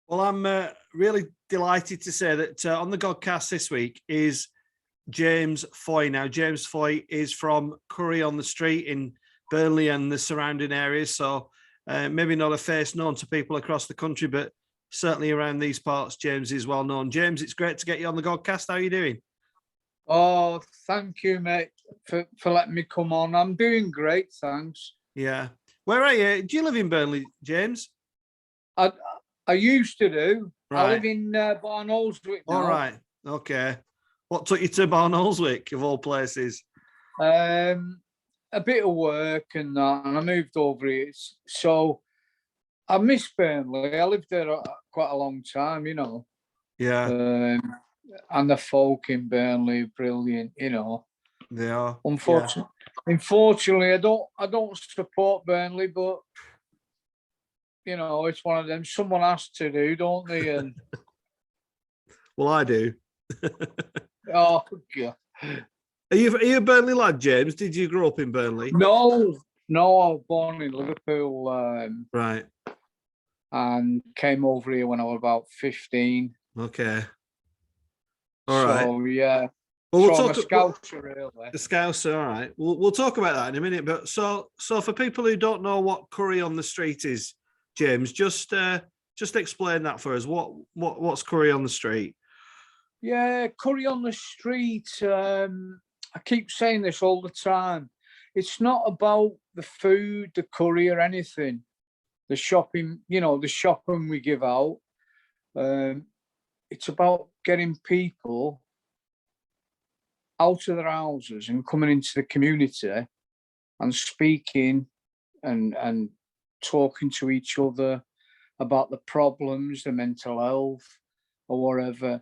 Well, I'm really delighted to say that on the Godcast this week is James Foy. Now, James Foy is from Curry on the Street in Burnley and the surrounding areas. So maybe not a face known to people across the country, but certainly around these parts, James is well known. James, it's great to get you on the Godcast. How are you doing? Oh, thank you, mate, for letting me come on. I'm doing great, thanks. Yeah. Where are you? Do you live in Burnley, James? I used to do. Right. I live in Barnoldswick now. All right. Okay. What took you to Barnoldswick, of all places? A bit of work and that, and I moved over here. So I miss Burnley. I lived there quite a long time, you know. Yeah. And the folk in Burnley are brilliant, you know. They are. Unfortunately, I don't support Burnley, but you know, it's one of them. Someone has to do, don't they? And well, I do. oh, God. Are you a Burnley lad, James? Did you grow up in Burnley? No, I was born in Liverpool. Right. And came over here when I was about 15. Okay. All right. So, yeah. Well, we'll talk about Scouser, really. The Scouser, all right. We'll talk about that in a minute. But so for people who don't know what Curry on the Street is, James, just explain that for us. What's Curry on the Street? Yeah, Curry on the Street. I keep saying this all the time. It's not about the food, the curry, or anything. The shopping, you know, the shopping we give out. It's about getting people out of their houses and coming into the community and speaking and talking to each other about the problems, the mental health or whatever.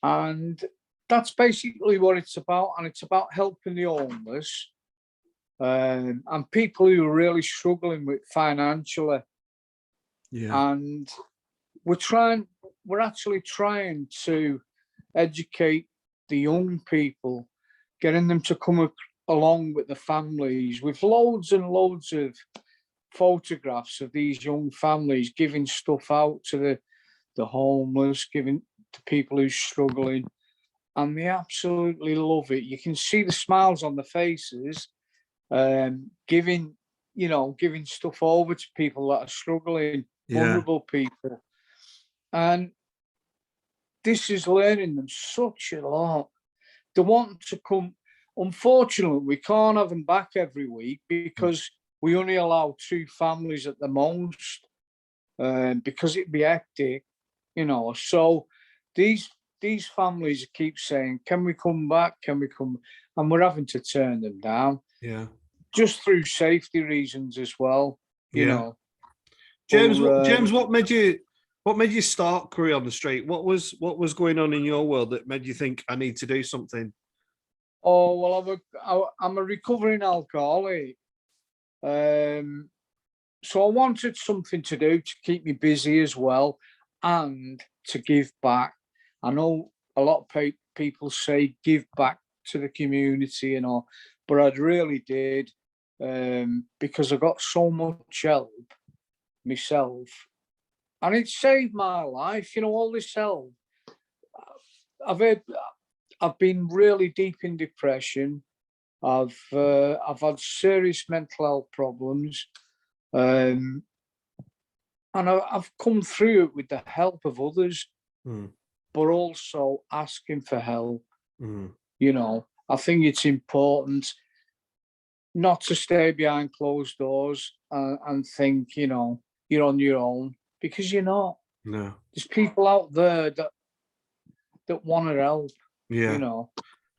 And that's basically what it's about. And it's about helping the homeless and people who are really struggling with financially. Yeah. And we're actually trying to educate the young people, getting them to come along with the families with loads and loads of photographs of these young families giving stuff out to the homeless, giving to people who's struggling, and they absolutely love it. You can see the smiles on the faces, giving stuff over to people that are struggling, vulnerable people. And this is learning them such a lot. They want to come. Unfortunately, we can't have them back every week because we only allow 2 families at the most, because it'd be hectic, you know. So these families keep saying, "Can we come back? Can we come?" And we're having to turn them down. Yeah. Just through safety reasons as well, you know. James, James, what made you start Curry on the Street? What was going on in your world that made you think I need to do something? Oh, well, I'm a recovering alcoholic. So I wanted something to do to keep me busy as well and to give back. I know a lot of people say give back to the community and all, but I really did, because I got so much help myself. And it saved my life, you know, all this help. I've been really deep in depression. I've had serious mental health problems, and I've come through it with the help of others, but also asking for help. You know, I think it's important not to stay behind closed doors and think, you know, you're on your own, because you're not. No. There's people out there that want to help, you know.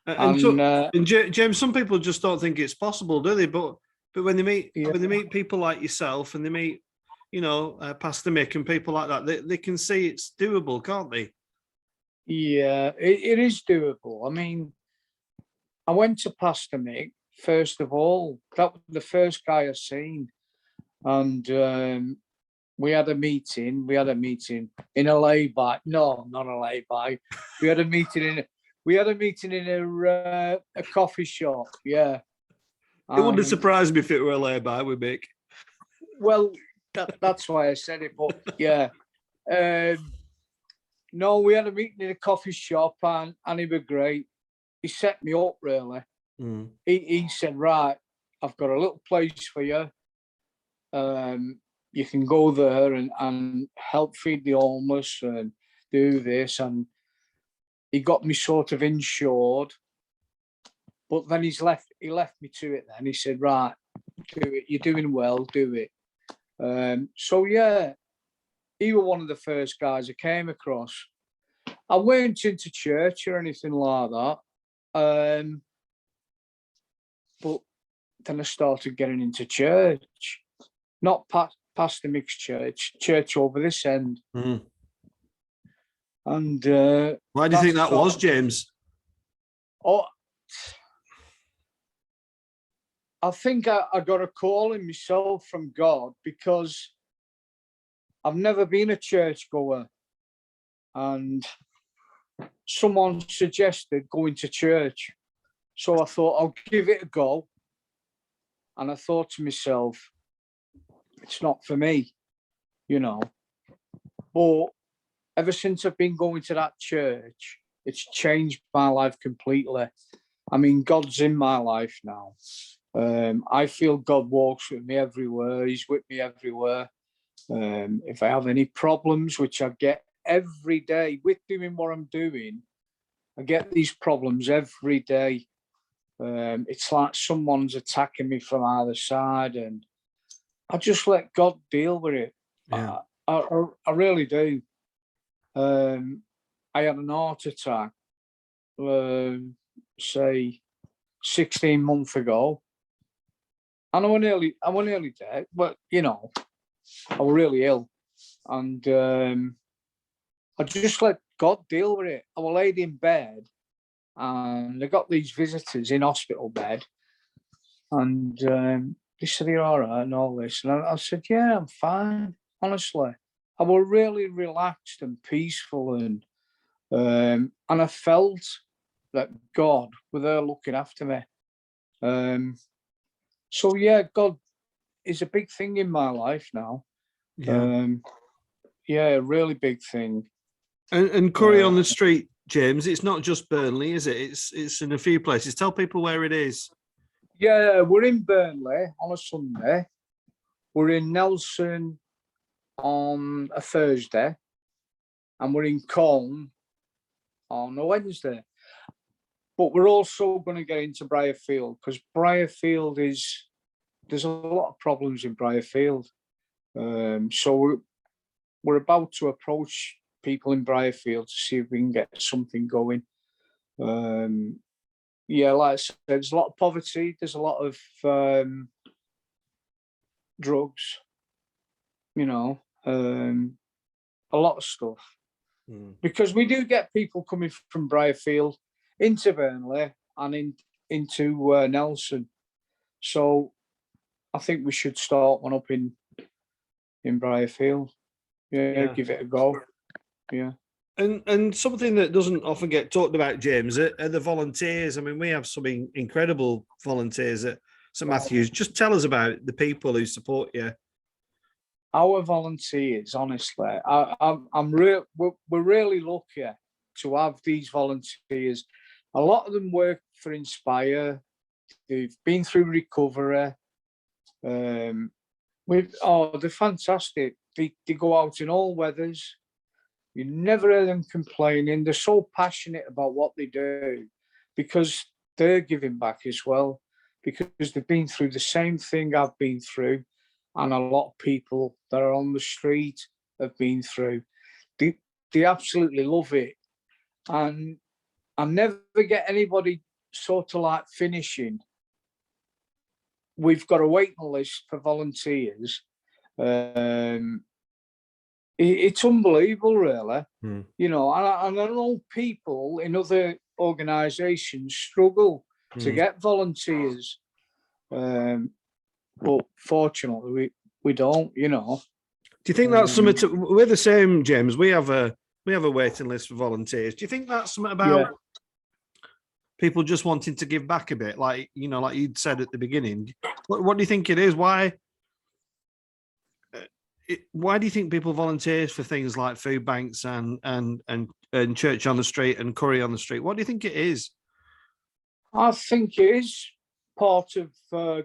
And James, some people just don't think it's possible, do they? But when they meet people like yourself and they meet, you know, Pastor Mick and people like that, they can see it's doable, can't they? Yeah, it is doable. I mean, I went to Pastor Mick, first of all. That was the first guy I seen. And we had a meeting. In a lay-by. No, not a lay-by. We had a meeting in a coffee shop. Yeah. It wouldn't surprise me if it were a lay-by with Mick. Well, that's why I said it. But yeah, No, we had a meeting in a coffee shop, and he was great. He set me up, really. Mm. He said, right, I've got a little place for you. You can go there and help feed the homeless and do this. And he got me sort of insured. But then he left me to it then. He said, right, do it. You're doing well, do it. So, yeah, he was one of the first guys I came across. I weren't into church or anything like that. But then I started getting into church. Not past the mixed church over this end. Mm. And why do you think that was, James? Oh, I think I got a call in myself from God, because I've never been a churchgoer, and someone suggested going to church. So I thought, I'll give it a go. And I thought to myself, it's not for me, you know. But ever since I've been going to that church, it's changed my life completely. I mean, God's in my life now. I feel God walks with me everywhere. He's with me everywhere. If I have any problems, which I get every day with doing what I'm doing, I get these problems every day. It's like someone's attacking me from either side, and I just let God deal with it. Yeah. I really do. I had an heart attack, say 16 months ago, and I was nearly dead. But you know, I was really ill, and I just let God deal with it. I was laid in bed, and I got these visitors in hospital bed, and they said, "You're all right," and all this, and I said, "Yeah, I'm fine." Honestly, I was really relaxed and peaceful, and I felt that God was there looking after me. So yeah, God is a big thing in my life now. Yeah. Yeah, a really big thing. And Curry on the Street, James, it's not just Burnley, is it? It's in a few places. Tell people where it is. Yeah, we're in Burnley on a Sunday. We're in Nelson on a Thursday, and we're in Colne on a Wednesday. But we're also going to get into Briarfield, because Briarfield there's a lot of problems in Briarfield. So we're about to approach people in Briarfield to see if we can get something going. Yeah, like I said, there's a lot of poverty. There's a lot of drugs, you know, a lot of stuff. Because we do get people coming from Briarfield into Burnley and into Nelson. So I think we should start one up in Briarfield. Yeah, give it a go. Yeah. And something that doesn't often get talked about, James, are the volunteers. I mean, we have some incredible volunteers at St Matthew's. Just tell us about the people who support you. Our volunteers, honestly, we're really lucky to have these volunteers. A lot of them work for Inspire. They've been through recovery. They're fantastic. They go out in all weathers. You never hear them complaining. They're so passionate about what they do, because they're giving back as well, because they've been through the same thing I've been through, and a lot of people that are on the street have been through. They absolutely love it. And I never get anybody sort of like finishing. We've got a waiting list for volunteers. It's unbelievable, really. You know, and I know people in other organisations struggle to get volunteers, but fortunately we don't. You know. Do you think that's something? We're the same, James. We have a waiting list for volunteers. Do you think that's something about people just wanting to give back a bit, like you'd said at the beginning? What do you think it is? Why? why do you think people volunteer for things like food banks and Church on the Street and Curry on the Street? What do you think it is? I think it is part of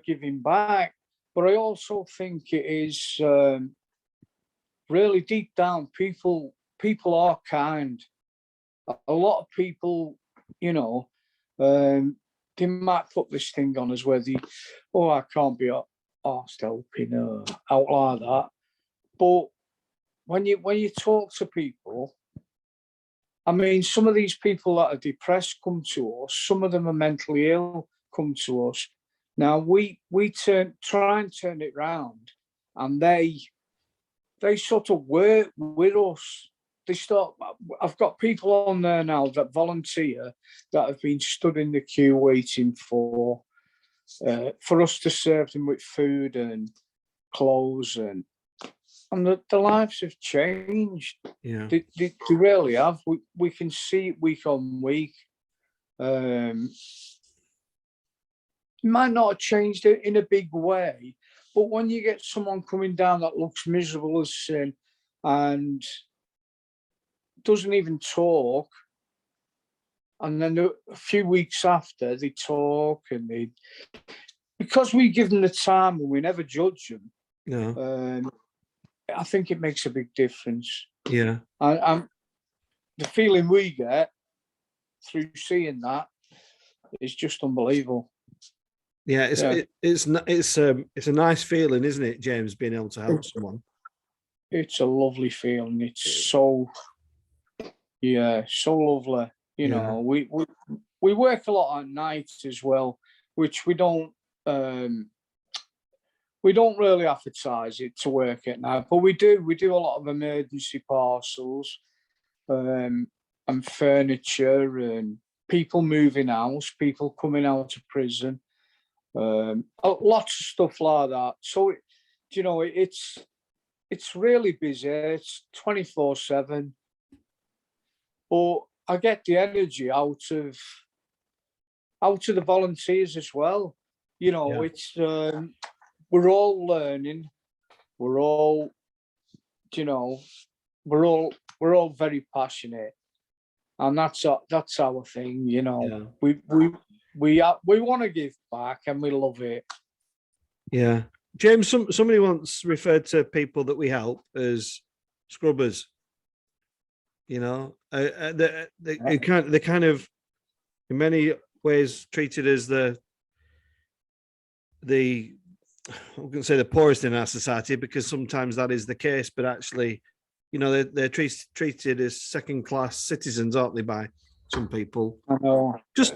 giving back, but I also think it is really deep down. People are kind. A lot of people, you know, they might put this thing on as where I can't be asked helping out like that. But when you talk to people, I mean, some of these people that are depressed come to us. Some of them are mentally ill, come to us. Now we try and turn it round, and they sort of work with us. They start. I've got people on there now that volunteer that have been stood in the queue waiting for us to serve them with food and clothes, and the lives have changed. Yeah. They really have. We can see it week on week. It might not have changed it in a big way, but when you get someone coming down that looks miserable as sin and doesn't even talk, and then a few weeks after they talk, and because we give them the time and we never judge them. No. I think it makes a big difference. Yeah. And the feeling we get through seeing that is just unbelievable. Yeah, it's a nice feeling, isn't it, James, being able to help someone? It's a lovely feeling. It's so lovely. You know, we work a lot at night as well, which we don't really advertise it to work at night, but we do a lot of emergency parcels, and furniture, and people moving house, people coming out of prison, lots of stuff like that. So it's really busy. It's 24/7, but I get the energy out of the volunteers as well. You know, it's we're all learning. We're all, we're all very passionate, and that's our thing. You know, we want to give back, and we love it. Yeah, James. Somebody once referred to people that we help as scrubbers. You know, they kind of, in many ways, treated as the I'm going to say the poorest in our society, because sometimes that is the case, but actually, you know, they're treated as second-class citizens, aren't they, by some people? I know. Just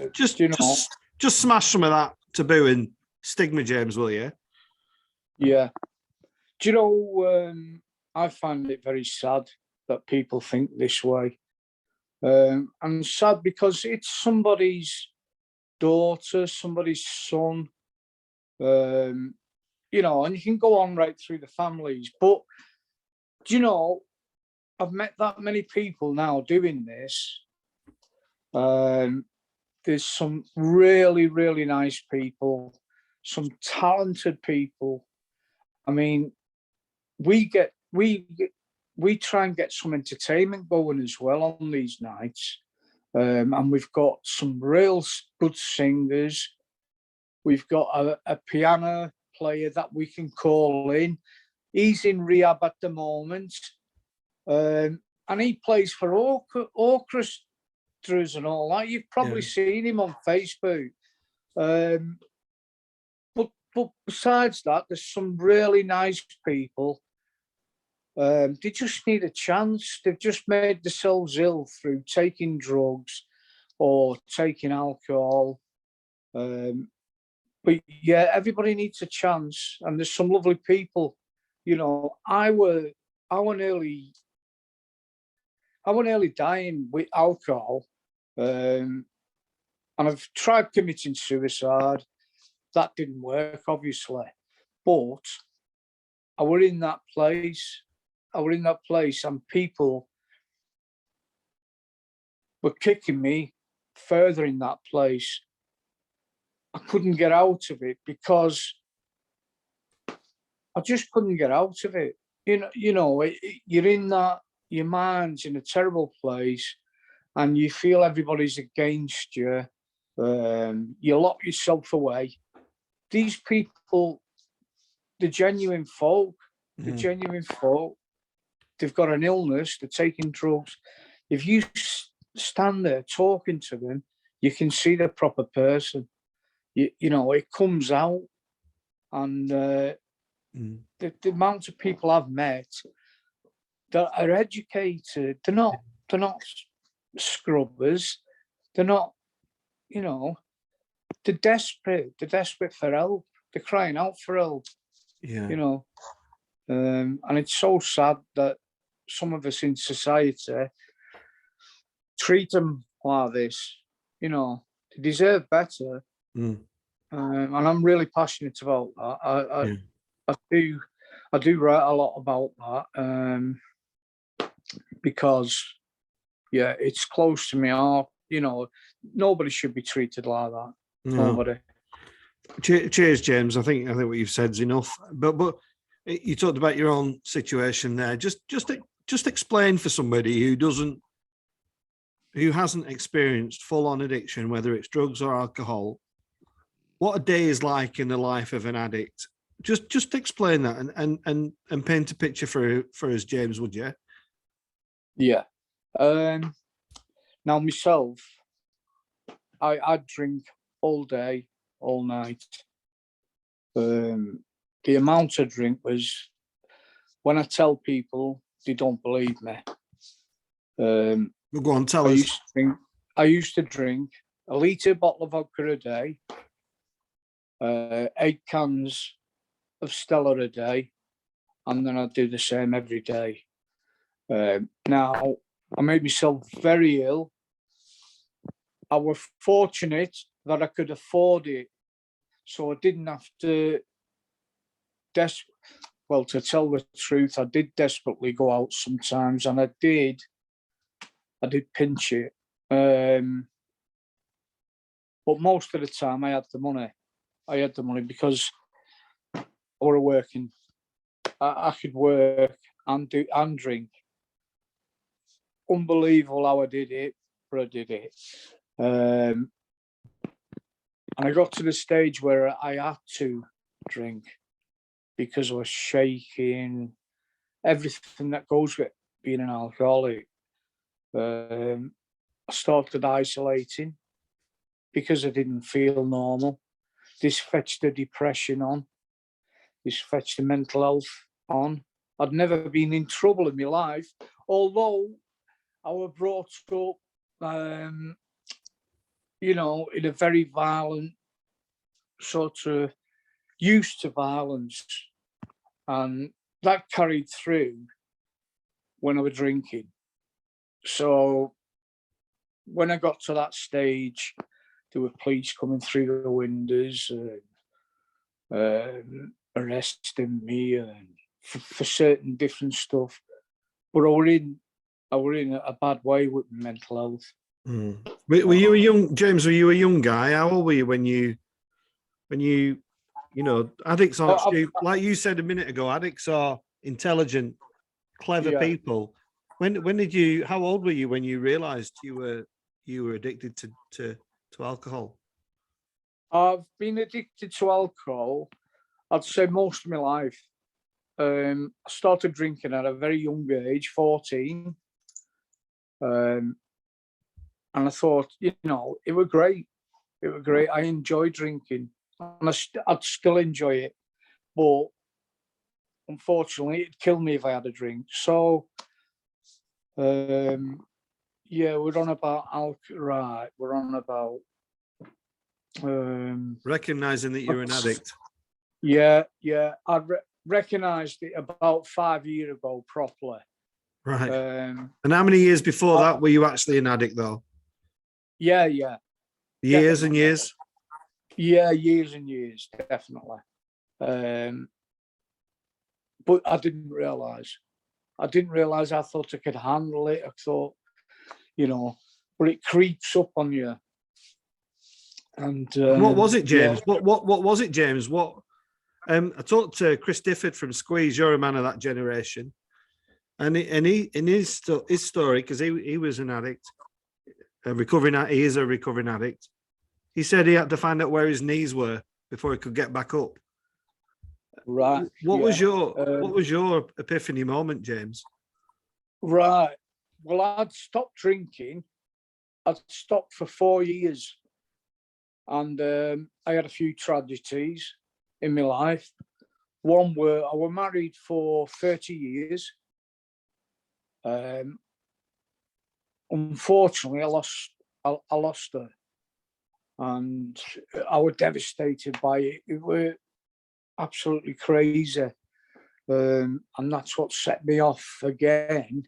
smash some of that taboo and stigma, James, will you? Yeah. Do you know, I find it very sad that people think this way. I'm sad because it's somebody's daughter, somebody's son, you know, and you can go on right through the families. But, do you know, I've met that many people now doing this. There's some really, really nice people, some talented people. I mean, we try and get some entertainment going as well on these nights. And we've got some real good singers. We've got a piano player that we can call in. He's in rehab at the moment. And he plays for orchestras and all that. You've probably seen him on Facebook. But besides that, there's some really nice people. They just need a chance. They've just made themselves ill through taking drugs or taking alcohol. But yeah, everybody needs a chance, and there's some lovely people. You know, I were nearly dying with alcohol, and I've tried committing suicide. That didn't work, obviously, but I were in that place. And people were kicking me further in that place. I couldn't get out of it because I just couldn't get out of it. you're in that, your mind's in a terrible place, and you feel everybody's against you. You lock yourself away. These people, the genuine folk, they've got an illness, they're taking drugs. If you stand there talking to them, you can see the proper person. It comes out. And the amount of people I've met that are educated, they're not scrubbers. They're not, they're desperate. They're desperate for help. They're crying out for help. Yeah. And it's so sad that some of us in society treat them like this. They deserve better. And I'm really passionate about that. I do write a lot about that because, it's close to me heart. Nobody should be treated like that. No. Nobody. Cheers, James. I think what you've said is enough. But you talked about your own situation there. Just explain for somebody who hasn't experienced full-on addiction, whether it's drugs or alcohol, what a day is like in the life of an addict. Just explain that and paint a picture for us, James, would you? Yeah. Now myself, I drink all day, all night. The amount I drink was, when I tell people, they don't believe me. Well, go on, tell us. I used to drink a litre bottle of vodka a day, 8 cans of Stella a day, and then I'd do the same every day. Now, I made myself very ill. I was fortunate that I could afford it, so I didn't have to. To tell the truth, I did desperately go out sometimes, and I did pinch it. But most of the time, I had the money. Because I was working. I could work and drink. Unbelievable how I did it, but I did it. And I got to the stage where I had to drink because I was shaking, everything that goes with being an alcoholic. I started isolating because I didn't feel normal. This fetched the depression on. This fetched the mental health on. I'd never been in trouble in my life, although I was brought up, in a very violent, sort of used to violence. And that carried through when I was drinking. So when I got to that stage, there were police coming through the windows, arresting me and for certain different stuff. But I were in a bad way with mental health. Were you a young James? Were you a young guy? How old were you when you addicts aren't stupid. Like you said a minute ago, addicts are intelligent, clever people. When did you? How old were you when you realised you were addicted to alcohol? I've been addicted to alcohol, I'd say, most of my life. I started drinking at a very young age, 14. And I thought, it was great. It was great. I enjoyed drinking, and I'd still enjoy it. But unfortunately, it'd kill me if I had a drink. So, we're on about alcohol, right? We're on about recognizing that you're an addict. Yeah. I recognised it about 5 years ago properly. Right. And how many years before that were you actually an addict, though? Yeah. Years and years? Yeah, years and years, definitely. But I didn't realise. I thought I could handle it. I thought, but it creeps up on you. And what was it, James? Yeah. What was it, James? I talked to Chris Difford from Squeeze. You're a man of that generation, and he in his story, because he was an addict, he is a recovering addict. He said he had to find out where his knees were before he could get back up. Right. What was your epiphany moment, James? Right. Well, I'd stopped drinking. I'd stopped for 4 years, and I had a few tragedies in my life. One were I was married for 30 years. Unfortunately, I lost her, and I was devastated by it. It was absolutely crazy, and that's what set me off again.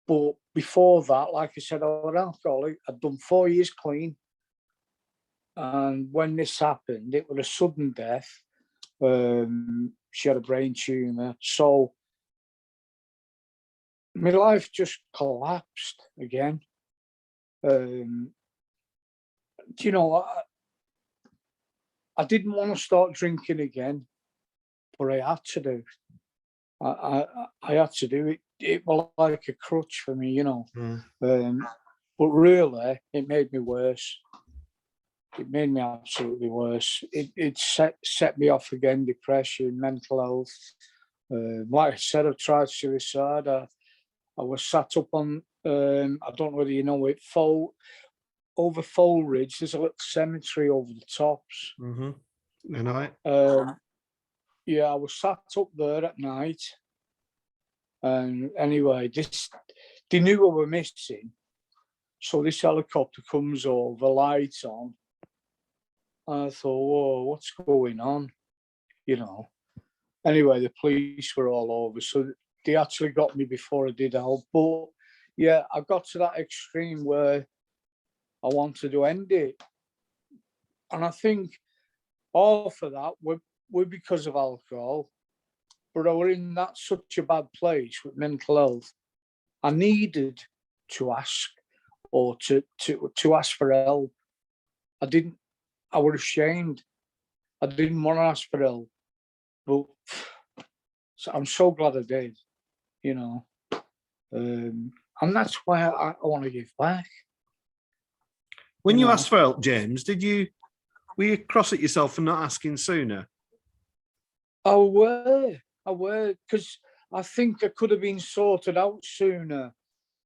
But before that, like I said, I was an alcoholic. I'd done 4 years clean, and when this happened, it was a sudden death. She had a brain tumor, so my life just collapsed again. You know, I didn't want to start drinking again, but I had to do. I had to do it. It was like a crutch for me, you know. But really, it made me worse. It made me absolutely worse. It set me off again, depression, mental health. Like I said, I've tried suicide. I was sat up on, I don't know whether you know it, over Foal Ridge. There's a little cemetery over the tops. Mm-hmm. I know it. Yeah, I was sat up there at night. And anyway, they knew we were missing. So this helicopter comes over, lights on. And I thought, whoa, what's going on? You know. Anyway, the police were all over. So they actually got me before I did help. But yeah, I got to that extreme where I wanted to end it. And I think all for that were because of alcohol. But I was in such a bad place with mental health. I needed to ask or to ask for help. I was ashamed. I didn't want to ask for help. But so I'm so glad I did, you know. And that's why I want to give back. When you asked for help, James, were you cross at yourself for not asking sooner? I were, because I think I could have been sorted out sooner.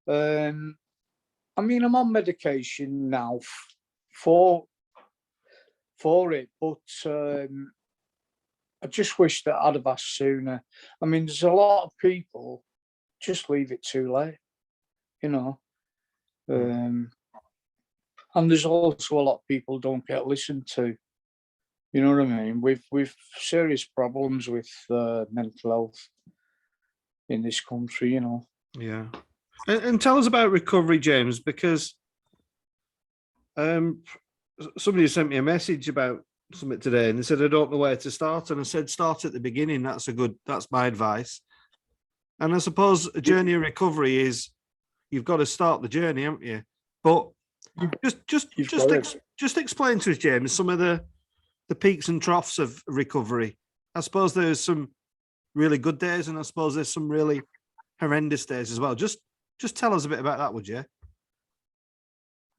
I mean, I'm on medication now for it, but I just wish that I'd have asked sooner. I mean, there's a lot of people just leave it too late, you know. And there's also a lot of people don't get listened to. You know what I mean? We've serious problems with mental health in this country, you know. Yeah. And tell us about recovery, James, because somebody sent me a message about something today and they said, I don't know where to start. And I said, start at the beginning. That's my advice. And I suppose a journey of recovery is you've got to start the journey, haven't you? But just explain to us, James, some of the peaks and troughs of recovery. I suppose there's some really good days and I suppose there's some really horrendous days as well. Just tell us a bit about that, would you?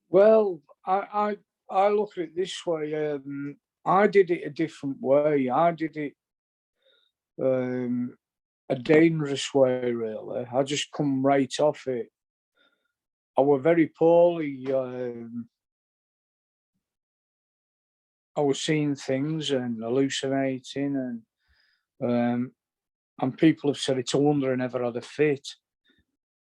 Well, I look at it this way. I did it a different way. I did it a dangerous way, really. I just come right off it. I was very poorly. I was seeing things and hallucinating, and people have said it's a wonder I never had a fit.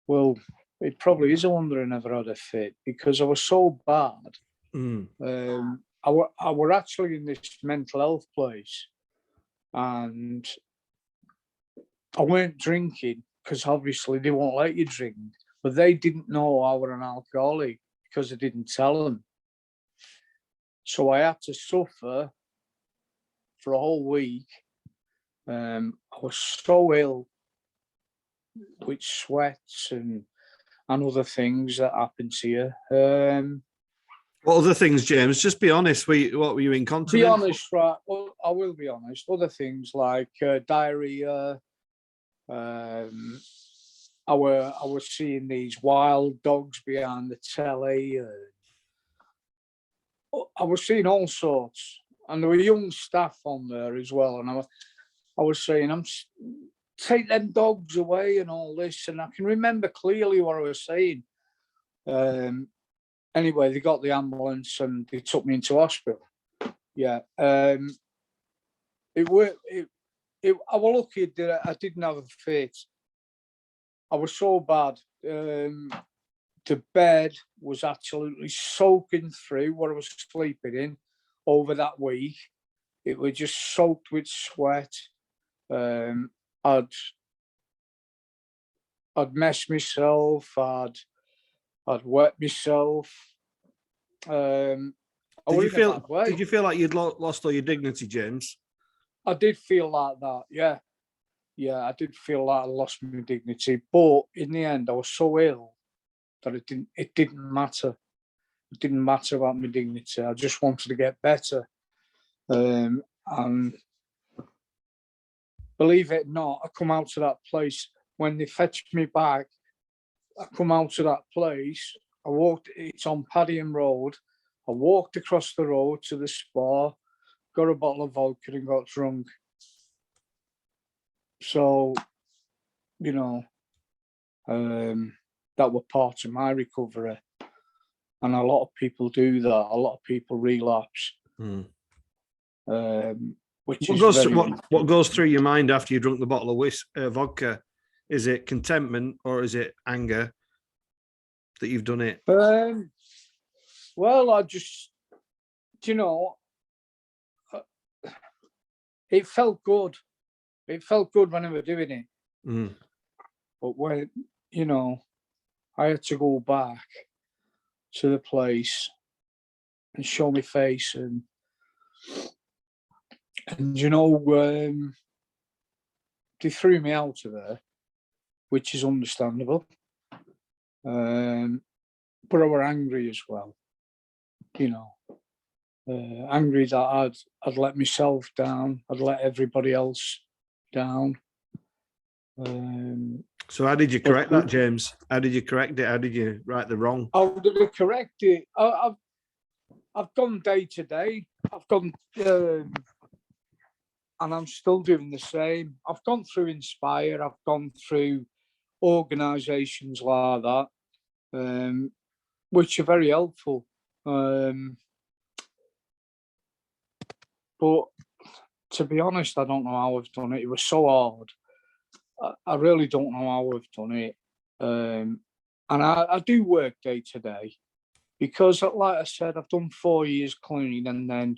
Well, it probably is a wonder I never had a fit because I was so bad. I were actually in this mental health place, and I weren't drinking because obviously they won't let you drink. But they didn't know I was an alcoholic because I didn't tell them. So I had to suffer for a whole week. I was so ill with sweats and other things that happened to you. What other things, James? Just be honest. What were you Be incontinent? honest, right? Well, I will be honest. Other things like diarrhea. I was seeing these wild dogs behind the telly. I was seeing all sorts, and there were young staff on there as well. And I was saying, take them dogs away and all this. And I can remember clearly what I was saying. Anyway, they got the ambulance and they took me into hospital. Yeah. It worked. I was lucky that I didn't have a fit. I was so bad. The bed was absolutely soaking through what I was sleeping in over that week. It was just soaked with sweat. I'd messed myself. I'd wet myself. Did you feel like you'd lost all your dignity, James? I did feel like that. Yeah, I did feel like I lost my dignity. But in the end, I was so ill that it didn't matter. It didn't matter about my dignity. I just wanted to get better. And believe it or not, I come out to that place when they fetched me back. I come out to that place. It's on Padiham Road. I walked across the road to the spa, got a bottle of vodka and got drunk. So, that were part of my recovery. And a lot of people do that. A lot of people relapse. What goes through your mind after you drunk the bottle of vodka? Is it contentment or is it anger that you've done it? Well, I just, it felt good. It felt good when I was doing it. But when, I had to go back to the place and show my face and they threw me out of there, which is understandable. But I were angry as well, angry that I'd let myself down, I'd let everybody else down. So how did you correct that, James? How did you correct it? How did you right the wrong? How did I correct it? I've gone day to day. I've gone, and I'm still doing the same. I've gone through Inspire. I've gone through organisations like that, which are very helpful. But to be honest, I don't know how I've done it. It was so hard. I really don't know how I've done it. And I do work day to day because, like I said, I've done 4 years clean and then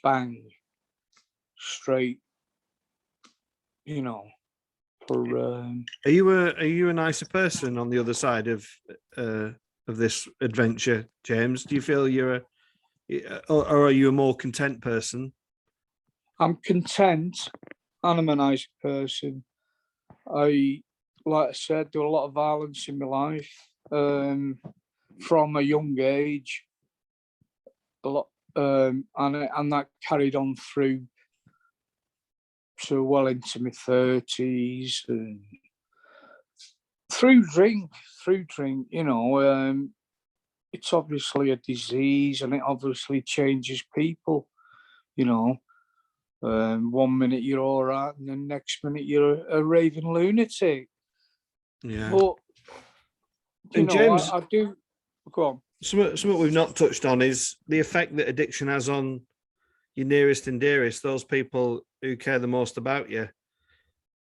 bang, straight, Are you a nicer person on the other side of this adventure, James? Do you feel or are you a more content person? I'm content and I'm a nice person. Like I said, do a lot of violence in my life from a young age. A lot, and that carried on through to well into my 30s and through drink. It's obviously a disease and it obviously changes people. 1 minute you're all right, and the next minute you're a raving lunatic. Yeah. But James, I do. Go on. Something we've not touched on is the effect that addiction has on your nearest and dearest, those people who care the most about you.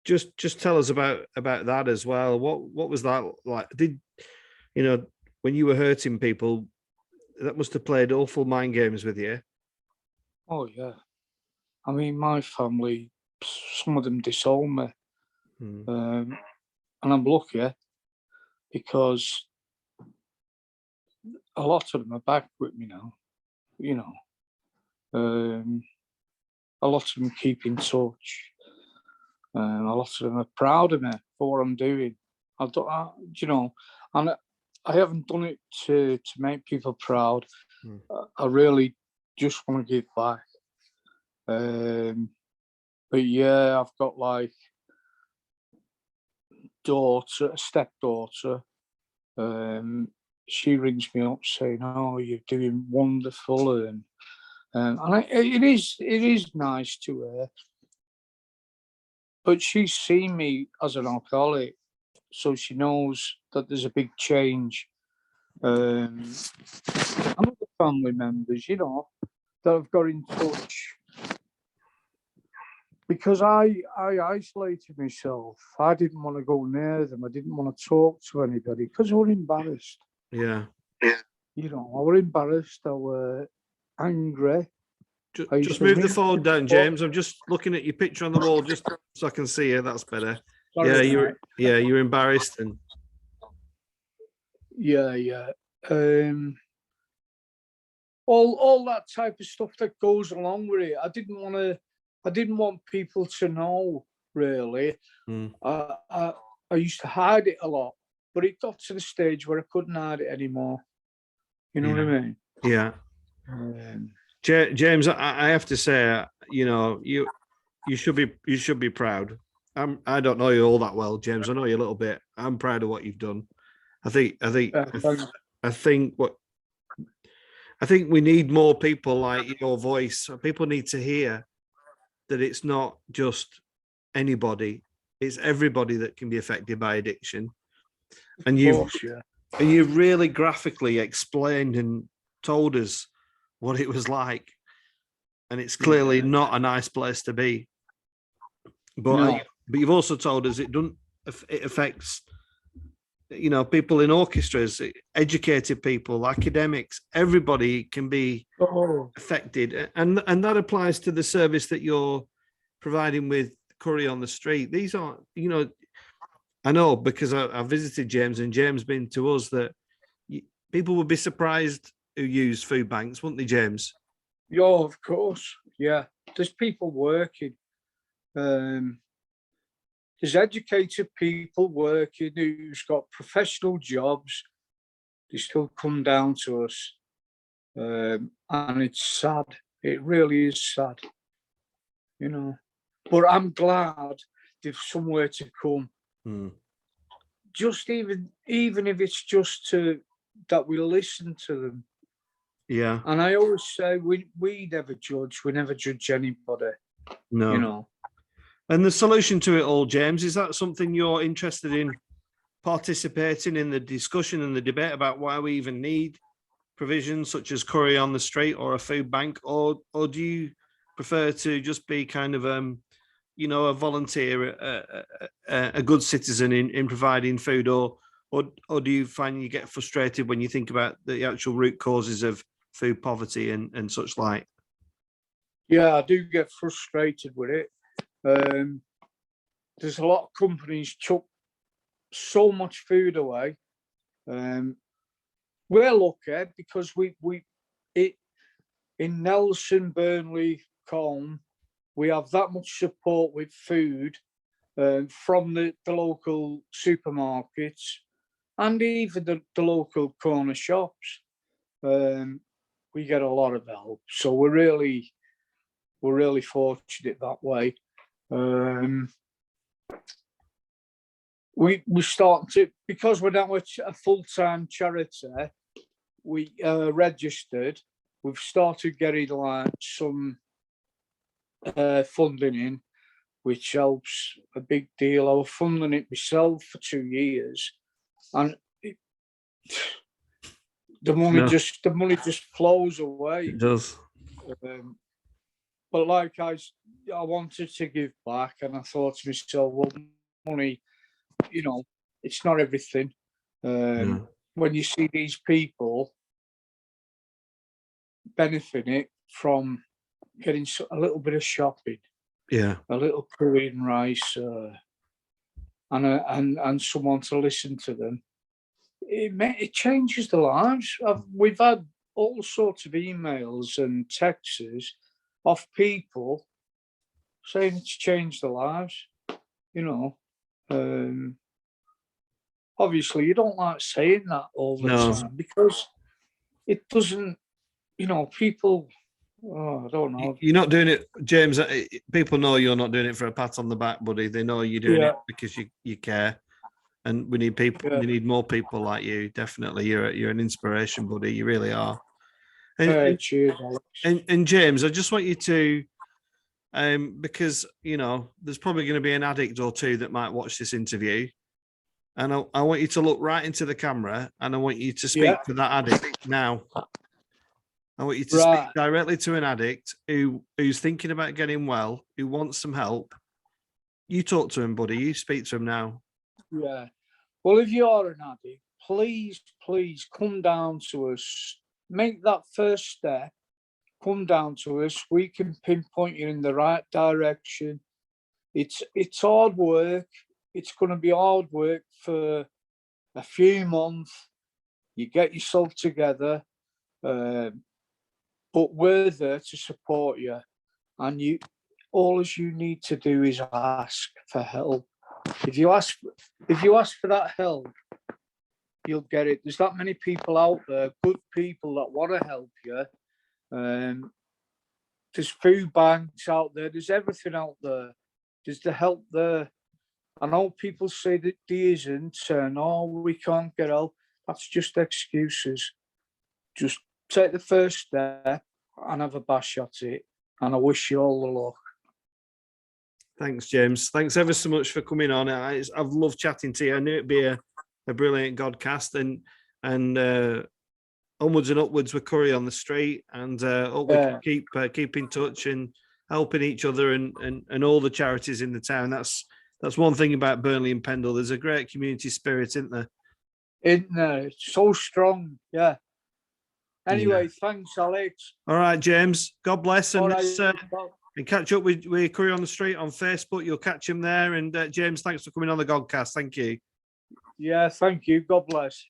Just tell us about that as well. What was that like? When you were hurting people, that must have played awful mind games with you. Oh yeah. I mean, my family, some of them disown me. And I'm lucky because a lot of them are back with me now. A lot of them keep in touch. A lot of them are proud of me for what I'm doing. And I haven't done it to make people proud. I really just want to give back. But yeah, I've got like a stepdaughter. She rings me up saying, "Oh, you're doing wonderful," and it is nice to her. But she's seen me as an alcoholic, so she knows that there's a big change. And other family members, that have got in touch, because I isolated myself. I didn't want to go near them. I didn't want to talk to anybody because I was embarrassed. Yeah. I was embarrassed. I was angry. Just move the phone down, James. I'm just looking at your picture on the wall, just so I can see you. That's better. Sorry, you're embarrassed and all that type of stuff that goes along with it. I didn't want people to know, really. I used to hide it a lot, but it got to the stage where I couldn't hide it anymore. You know what I mean? Yeah. James, I have to say, you should be proud. I don't know you all that well, James. I know you a little bit. I'm proud of what you've done. I think we need more people like your voice. People need to hear that it's not just anybody; it's everybody that can be affected by addiction. And you've really graphically explained and told us what it was like, and it's clearly not a nice place to be. But you've also told us it affects people in orchestras, educated people, academics. Everybody can be affected, and that applies to the service that you're providing with Curry on the Street. These are, I know because I visited James, and James been to us, that people would be surprised who use food banks, wouldn't they, James? Yeah, of course. Yeah, there's people working. There's educated people working who's got professional jobs. They still come down to us, and it's sad. It really is sad, But I'm glad they've somewhere to come. Just even if it's just that we listen to them. Yeah. And I always say we never judge. We never judge anybody. No. And the solution to it all, James, is that something you're interested in participating in the discussion and the debate about why we even need provisions such as Curry on the Street or a food bank, or do you prefer to just be kind of a volunteer, a good citizen in providing food, or do you find you get frustrated when you think about the actual root causes of food poverty and such like? Yeah, I do get frustrated with it. There's a lot of companies took so much food away. We're lucky because in Nelson, Burnley, Colne, we have that much support with food from the local supermarkets and even the local corner shops. We get a lot of help, so we're really fortunate that way. We start to, because we're now a full-time charity, we registered. We've started getting like some funding in, which helps a big deal. I was funding it myself for 2 years, and the money just flows away. It does. But like I wanted to give back, and I thought to myself, well, money, it's not everything. When you see these people benefiting from getting a little bit of shopping, a little Korean rice, and someone to listen to them, it changes their lives. We've had all sorts of emails and texts of people saying it's changed their lives. Obviously, you don't like saying that all the time because it doesn't you know, people, I don't know. You're not doing it, James. People know you're not doing it for a pat on the back, buddy. They know you're doing it because you care, and we need people. We need more people like you. Definitely, you're an inspiration, buddy. You really are. Cheers, Alex. And James, I just want you to, because you know, there's probably going to be an addict or two that might watch this interview, and I want you to look right into the camera, and I want you to speak to that addict now. I want you to speak directly to an addict who's thinking about getting well, who wants some help. You talk to him, buddy. You speak to him now. Yeah. Well, if you are an addict, please come down to us. Make that first step. Come down to us. We can pinpoint you in the right direction. It's hard work. It's going to be hard work for a few months. You get yourself together. But we're there to support you, and all you need to do is ask for help. If you ask for that help, you'll get it. There's that many people out there, good people that want to help you. There's food banks out there. There's everything out there. There's the help there. I know people say that there isn't, and we can't get help. That's just excuses. Just take the first step and have a bash at it. And I wish you all the luck. Thanks, James. Thanks ever so much for coming on. I've loved chatting to you. I knew it'd be a brilliant Godcast, and onwards and upwards with Curry on the Street, and hope we can keep in touch and helping each other and all the charities in the town. That's one thing about Burnley and Pendle. There's a great community spirit, isn't there? It's so strong, yeah. Anyway, thanks, Alex. All right, James. God bless, and and catch up with Curry on the Street on Facebook. You'll catch him there. And James, thanks for coming on the Godcast. Thank you. Yeah, thank you. God bless.